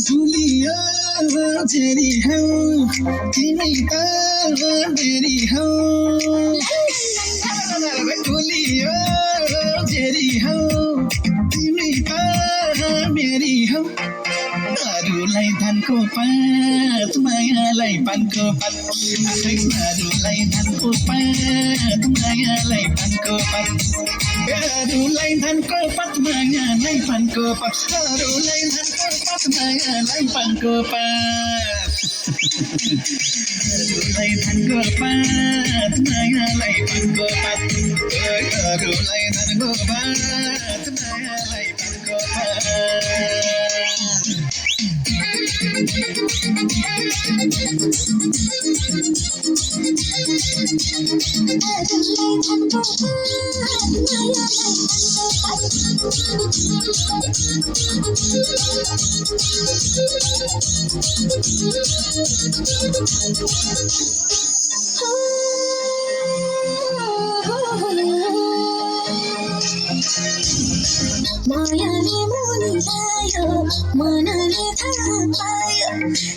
भूलियो जेरी हौ तिमी त मेरी हौ भूलियो जेरी हौ तिमी त मेरी हौ अरूलाई धनको पात मायालाई पानको पात अरूलाई धनको पात मायालाई पानको पात अरूलाई धनको पात मायालाई पानको पात अरूलाई धनको पात मायालाई पानको पात अरूलाई धनको पात मायालाई पानको पात अरूलाई धनको पात मायालाई पानको पात मायाले मोनिलायो मनले थाहा पायो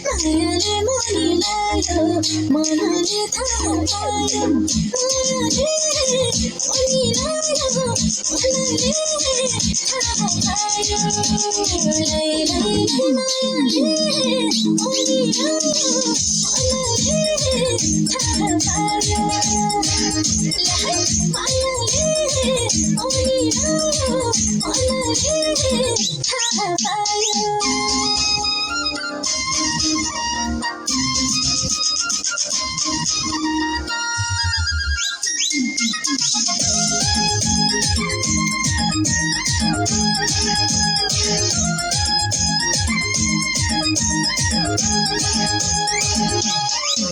मायाले मोनिलायो मनले थाहा पायो मायाले मोनिलायो मनले थाहा पायो लै लै लै मायाले मोनिलायो मनले थाहा पायो लै मायाले मोनिलायो मनले थाहा पायो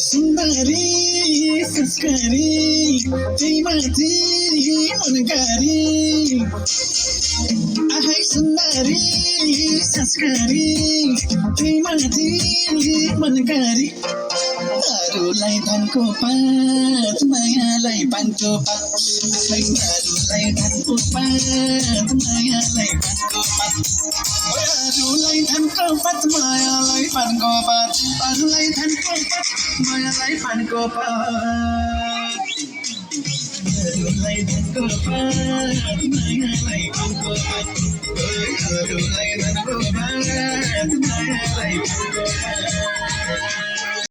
सुन्दरी संस्कारी त्यहीमाथि मनकारी आहै सुन्दरी संस्कारी त्यहीमाथि मनकारी अरूलाई धनको पात मायालाई पानको पात अरूलाई धनको पात मायालाई पानको पात अरूलाई धनको पात मायालाई पानको पात अरूलाई धनको पात मायालाई पानको पात अरूलाई धनको पात मायालाई पानको पात अरूलाई धनको पात मायालाई पानको पात